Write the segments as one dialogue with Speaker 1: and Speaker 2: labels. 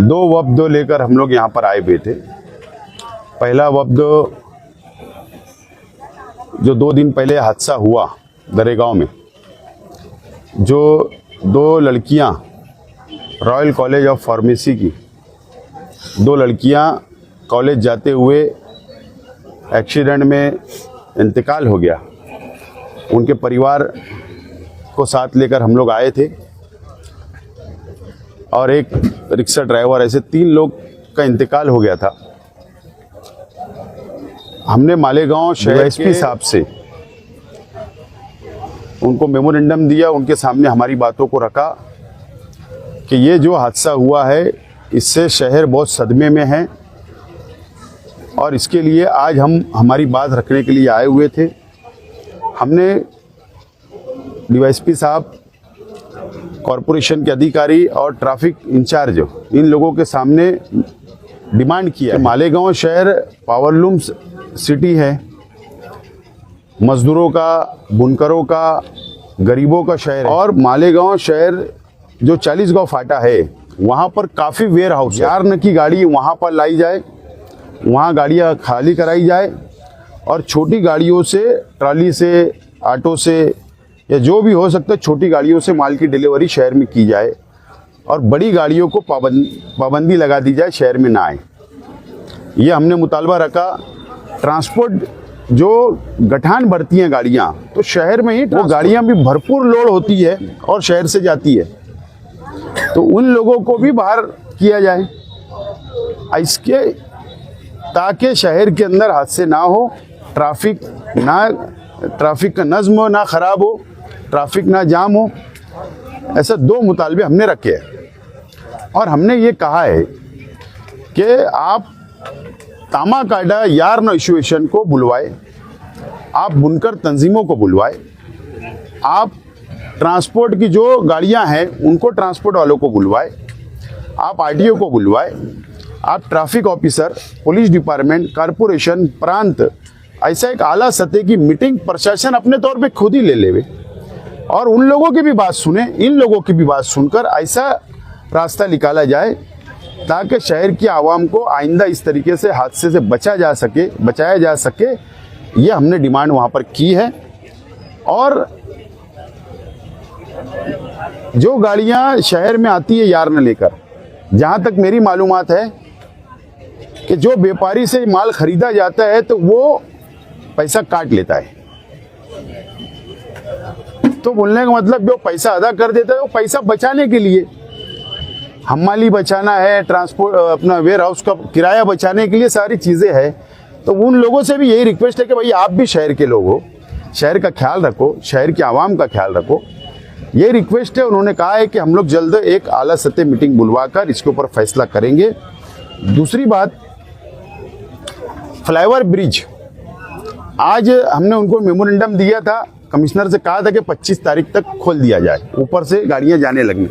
Speaker 1: दो वफ्द लेकर हम लोग यहाँ पर आए हुए थे। पहला वफ्द जो 2 दिन पहले हादसा हुआ दरेगांव में, जो 2 लड़कियाँ रॉयल कॉलेज ऑफ फार्मेसी की 2 लड़कियाँ कॉलेज जाते हुए एक्सीडेंट में इंतकाल हो गया। उनके परिवार को साथ लेकर हम लोग आए थे और एक रिक्शा ड्राइवर, ऐसे 3 लोग का इंतकाल हो गया था। हमने मालेगांव शहर एसपी साहब से उनको मेमोरेंडम दिया, उनके सामने हमारी बातों को रखा कि ये जो हादसा हुआ है इससे शहर बहुत सदमे में है और इसके लिए आज हम हमारी बात रखने के लिए आए हुए थे। हमने डीवाईएसपी साहब, कॉरपोरेशन के अधिकारी और ट्रैफिक इंचार्ज इन लोगों के सामने डिमांड किया है। मालेगांव शहर पावरलूम सिटी है, मजदूरों का, बुनकरों का, गरीबों का शहर है और मालेगांव शहर जो 40 गांव फाटा है वहाँ पर काफ़ी वेयर हाउस है। 4 न की गाड़ी वहाँ पर लाई जाए, वहाँ गाड़ियाँ खाली कराई जाए और छोटी गाड़ियों से, ट्रॉली से, ऑटो से या जो भी हो सकता है छोटी गाड़ियों से माल की डिलीवरी शहर में की जाए और बड़ी गाड़ियों को पाबंदी लगा दी जाए, शहर में ना आए। ये हमने मुतालबा रखा। ट्रांसपोर्ट जो गठान भरती हैं गाड़ियाँ, तो शहर में ही वो गाड़ियाँ भी भरपूर लोड होती है और शहर से जाती है, तो उन लोगों को भी बाहर किया जाए इसके, ताकि शहर के अंदर हादसे ना हो, ट्रैफिक का नज़्म ना ख़राब हो, ट्रैफिक ना जाम हो। ऐसे 2 मुतालबे हमने रखे हैं और हमने ये कहा है कि आप तामाकाडा यार्न एसोसिएशन को बुलवाए, आप बुनकर तंजीमों को बुलवाए, आप ट्रांसपोर्ट की जो गाड़ियां हैं उनको, ट्रांसपोर्ट वालों को बुलवाए, आप आरटीओ को बुलवाए, आप traffic officer, police department, corporation, प्रांत, ऐसा एक आला सतह की मीटिंग प्रशासन अपने तौर पे खुद ही ले लेवे और उन लोगों की भी बात सुने, इन लोगों की भी बात सुनकर ऐसा रास्ता निकाला जाए ताकि शहर की आवाम को आइंदा इस तरीके से हादसे से बचाया जा सके। ये हमने डिमांड वहाँ पर की है। और जो गाड़ियाँ शहर में आती है यार्न लेकर, जहाँ तक मेरी मालूमात है कि जो व्यापारी से माल खरीदा जाता है तो वो पैसा काट लेता है, तो बोलने का मतलब जो पैसा अदा कर देता है वो पैसा बचाने के लिए, हमाली बचाना है, ट्रांसपोर्ट अपना वेयर हाउस का किराया बचाने के लिए सारी चीज़ें हैं। तो उन लोगों से भी यही रिक्वेस्ट है कि भाई आप भी शहर के लोग हो, शहर का ख्याल रखो, शहर की आवाम का ख्याल रखो। ये रिक्वेस्ट है। उन्होंने कहा है कि हम लोग जल्द एक आला सतह मीटिंग बुलवाकर इसके ऊपर फैसला करेंगे। दूसरी बात, फ्लाईओवर ब्रिज, आज हमने उनको मेमोरेंडम दिया था, कमिश्नर से कहा था कि 25 तारीख तक खोल दिया जाए, ऊपर से गाड़ियां जाने लगनी,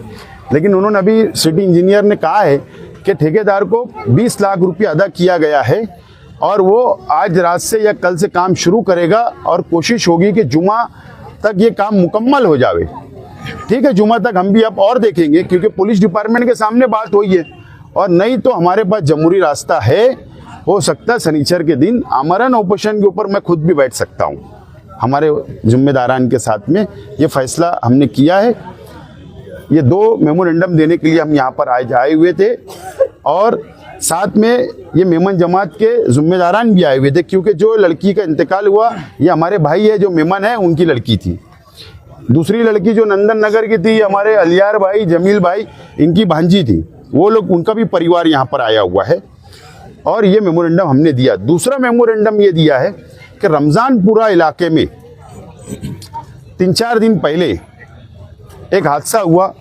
Speaker 1: लेकिन उन्होंने अभी सिटी इंजीनियर ने कहा है कि ठेकेदार को 20 लाख रुपया अदा किया गया है और वो आज रात से या कल से काम शुरू करेगा और कोशिश होगी कि जुमा तक ये काम मुकम्मल हो जावे। ठीक है, जुमा तक हम भी अब और देखेंगे, क्योंकि पुलिस डिपार्टमेंट के सामने बात हुई है और नहीं तो हमारे पास जमहूरी रास्ता है। हो सकता है शनिचर के दिन आमरण ऑपरेशन के ऊपर मैं खुद भी बैठ सकता हूँ। हमारे जिम्मेदारान के साथ में ये फैसला हमने किया है। ये 2 मेमोरेंडम देने के लिए हम यहाँ पर आए हुए थे और साथ में ये मेमन जमात के जिम्मेदारान भी आए हुए थे, क्योंकि जो लड़की का इंतकाल हुआ ये हमारे भाई है, जो मेमन है उनकी लड़की थी। दूसरी लड़की जो नंदन नगर की थी, हमारे अलियार भाई, जमील भाई, इनकी भांजी थी, वो लोग, उनका भी परिवार यहाँ पर आया हुआ है और ये मेमोरेंडम हमने दिया। दूसरा मेमोरेंडम ये दिया है कि रमज़ानपुरा इलाके में 3-4 दिन पहले एक हादसा हुआ।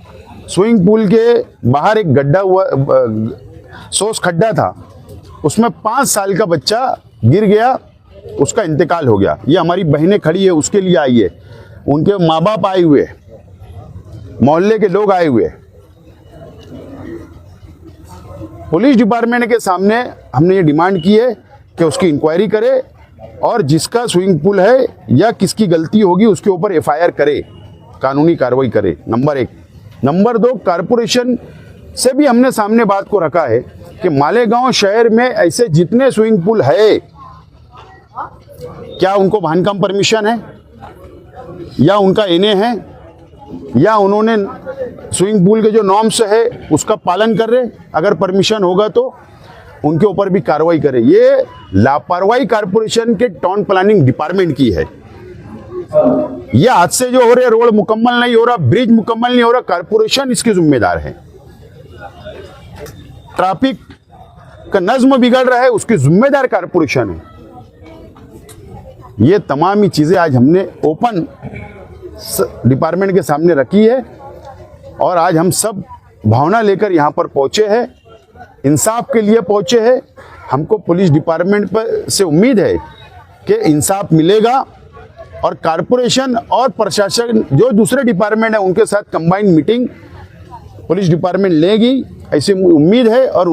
Speaker 1: स्विमिंग पूल के बाहर एक गड्ढा हुआ, सोस खड्डा था, उसमें 5 साल का बच्चा गिर गया, उसका इंतकाल हो गया। ये हमारी बहनें खड़ी है, उसके लिए आई है, उनके माँ बाप आए हुए, मोहल्ले के लोग आए हुए। पुलिस डिपार्टमेंट के सामने हमने ये डिमांड की है कि उसकी इंक्वायरी करे और जिसका स्विमिंग पूल है या किसकी गलती होगी उसके ऊपर एफआईआर करे, कानूनी कार्रवाई करे, नंबर 1। नंबर 2, कॉरपोरेशन से भी हमने सामने बात को रखा है कि मालेगांव शहर में ऐसे जितने स्विमिंग पूल है, क्या उनको बांधकाम परमिशन है या उनका एनए है या उन्होंने स्विमिंग पूल के जो नॉर्म्स है उसका पालन कर रहे? अगर परमिशन होगा तो उनके ऊपर भी कार्रवाई करें। ये लापरवाही कारपोरेशन के टाउन प्लानिंग डिपार्टमेंट की है। ये हादसे जो हो रहे, रोड मुकम्मल नहीं हो रहा, ब्रिज मुकम्मल नहीं हो रहा, कारपोरेशन इसकी जिम्मेदार है। ट्रैफिक का नज्म बिगड़ रहा है, उसकी जिम्मेदार कारपोरेशन है। ये तमाम ही चीजें आज हमने ओपन डिपार्टमेंट के सामने रखी है और आज हम सब भावना लेकर यहाँ पर पहुंचे हैं, इंसाफ के लिए पहुंचे हैं। हमको पुलिस डिपार्टमेंट पर से उम्मीद है कि इंसाफ मिलेगा और कारपोरेशन और प्रशासन जो दूसरे डिपार्टमेंट है उनके साथ कंबाइंड मीटिंग पुलिस डिपार्टमेंट लेगी, ऐसी उम्मीद है। और